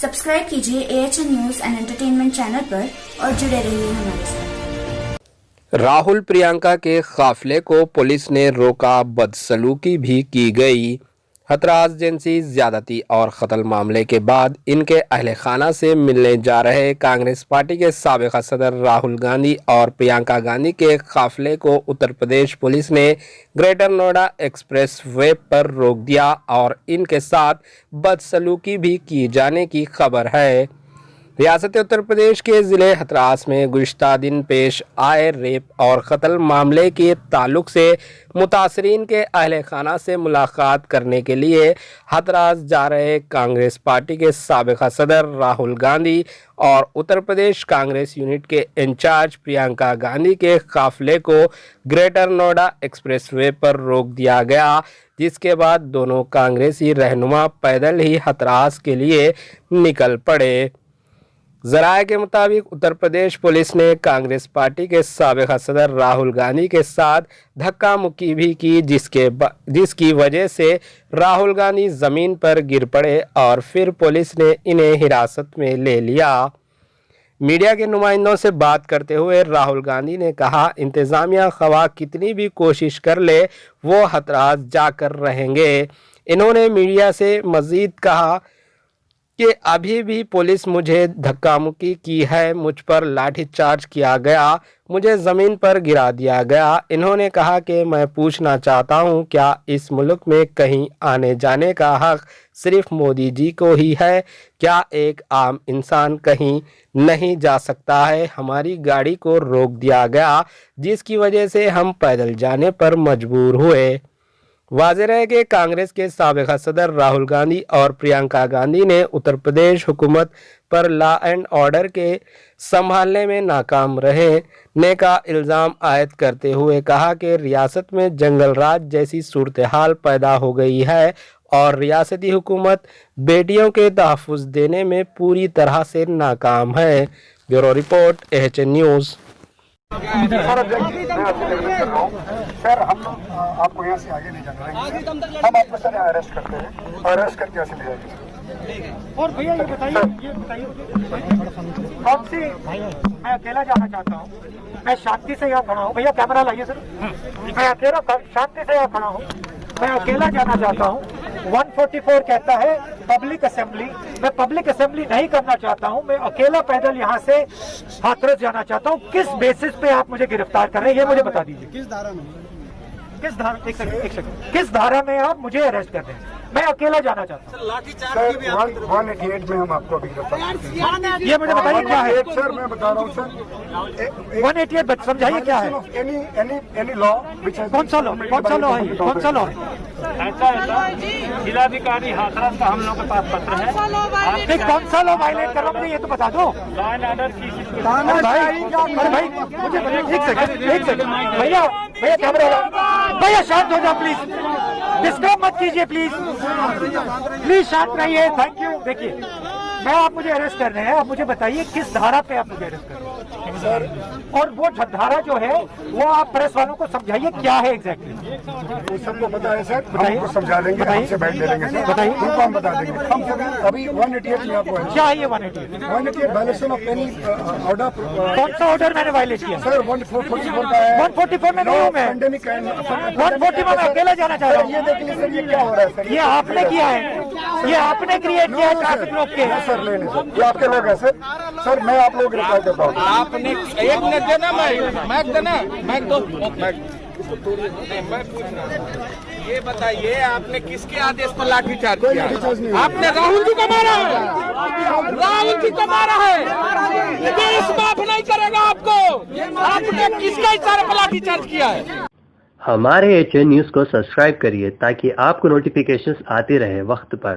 Subscribe कीजिए AHN news and entertainment channel पर और जुड़े रहिए हमारे साथ। राहुल प्रियंका के काफिले को पुलिस ने रोका, बदसलूकी भी की गई। हथरास जिनसी ज्यादती और कत्ल मामले के बाद इनके अहले खाना से मिलने जा रहे कांग्रेस पार्टी के साबिक़ सदर राहुल गांधी और प्रियंका गांधी के काफिले को उत्तर प्रदेश पुलिस ने ग्रेटर नोएडा एक्सप्रेस वे पर रोक दिया और इनके साथ बदसलूकी भी की जाने की खबर है। रियासत उत्तर प्रदेश के ज़िले हथरास में गुज़िश्ता दिन पेश आए रेप और कत्ल मामले के ताल्लुक से मुतासरीन के अहले खाना से मुलाकात करने के लिए हथरास जा रहे कांग्रेस पार्टी के साबिक़ सदर राहुल गांधी और उत्तर प्रदेश कांग्रेस यूनिट के इंचार्ज प्रियंका गांधी के काफिले को ग्रेटर नोएडा एक्सप्रेस वे पर रोक दिया गया, जिसके बाद दोनों कांग्रेसी रहनुमा पैदल ही हथरास के लिए निकल पड़े। ज़राए के मुताबिक उत्तर प्रदेश पुलिस ने कांग्रेस पार्टी के साबिक़ सदर राहुल गांधी के साथ धक्का मुक्की भी की, जिसकी वजह से राहुल गांधी ज़मीन पर गिर पड़े और फिर पुलिस ने इन्हें हिरासत में ले लिया। मीडिया के नुमाइंदों से बात करते हुए राहुल गांधी ने कहा, इंतज़ामिया ख़वाह कितनी भी कोशिश कर ले वो हथरास जाकर रहेंगे। इन्होंने मीडिया से मज़ीद कहा कि अभी भी पुलिस मुझे धक्का मुक्की की है, मुझ पर लाठीचार्ज किया गया, मुझे ज़मीन पर गिरा दिया गया। इन्होंने कहा कि मैं पूछना चाहता हूं, क्या इस मुल्क में कहीं आने जाने का हक सिर्फ मोदी जी को ही है? क्या एक आम इंसान कहीं नहीं जा सकता है? हमारी गाड़ी को रोक दिया गया, जिसकी वजह से हम पैदल जाने पर मजबूर हुए। वाज़ेह है कि कांग्रेस के साबिक़ सदर राहुल गांधी और प्रियंका गांधी ने उत्तर प्रदेश हुकूमत पर लॉ एंड ऑर्डर के संभालने में नाकाम रहने का इल्ज़ाम आयद करते हुए कहा कि रियासत में जंगल राज जैसी सूरत हाल पैदा हो गई है और रियासती हुकूमत बेटियों के तहफ़्फ़ुज़ देने में पूरी तरह से नाकाम है। Bureau report AHN news. Sir हम लोग आपको यहाँ से आगे नहीं जाना है, हम आपको सर यहाँ अरेस्ट करते हैं और अरेस्ट करके यहाँ से ले जाएंगे। और भैया ये बताइए कौन सी, मैं अकेला जाना चाहता हूँ, मैं शांति से यहाँ खड़ा हूँ। भैया कैमरा लाइए सर, मैं अकेला शांति से यहाँ खड़ा हूँ, मैं अकेला जाना चाहता हूँ। 144 कहता है पब्लिक असेंबली, मैं पब्लिक असेंबली नहीं करना चाहता हूँ, मैं अकेला पैदल यहाँ से हाथरस जाना चाहता हूँ। किस बेसिस पे आप मुझे गिरफ्तार कर रहे हैं ये मुझे बता दीजिए। किस धारा में, किस धारा, एक सेकंड, किस धारा में आप मुझे अरेस्ट कर रहे हैं? मैं अकेला जाना चाहता हूँ। 188 में हम आपको अभी गिरफ्तार, ये मुझे बताइए क्या है सर? मैं बता रहा हूँ सर 188 समझाइए क्या है? एनी लॉ, कौन सा लॉ, कौन सा लॉ है, कौन सा लॉ है? ऐसा जिलाधिकारी हाथरस का हम लोग के पास पत्र है, कौन सा लॉ वायलेट कर रहा हूँ ये तो बता दो। लॉ एंड ऑर्डर की भाई मुझे एक सेकंड भैया, भैया कैमरा, भैया शांत हो जाओ प्लीज, डिस्टर्ब मत कीजिए प्लीज, प्लीज शांत रहिए, थैंक यू। देखिए मैं, आप मुझे अरेस्ट कर रहे हैं, आप मुझे बताइए किस धारा पे आप मुझे अरेस्ट कर रहे हैं सर? और वो धारा जो है वो आप प्रेस वालों को समझाइए क्या है एग्जैक्टली। वो सबको पता है सर, हमको समझा देंगे, हमसे बैठ ले लेंगे सर, बताइए उनको हम बता देंगे। हम अभी 188 में आपको क्या है? ये 188 वायलेशन ऑफ एनी ऑर्डर। कौन सा ऑर्डर मैंने वायलेट किया सर? 144 का है। 144 में नहीं हूँ मैं, 140 में मैं अकेला जाना चाह रहा हूँ। ये देखिए सर, ये क्या हो रहा है सर? ये आपने किया है, ये आपने क्रिएट किया है ट्रैफिक रोक के सर। नहीं सर, ये आपके लोग हैं सर। सर मैं आप लोग गिरफ्तार करता हूँ। आपने एक मिनट देना, मैं देना, मैं तो मैं पूछ रहा हूँ, ये बताइए आपने किसके आदेश पर लाठीचार्ज किया? आपने राहुल जी को मारा है, राहुल जी को मारा है, देश माफ नहीं करेगा आपको। आपने किसके इशारे पर लाठीचार्ज किया है? हमारे AHN न्यूज़ को सब्सक्राइब करिए ताकि आपको नोटिफिकेशंस आते रहे वक्त पर।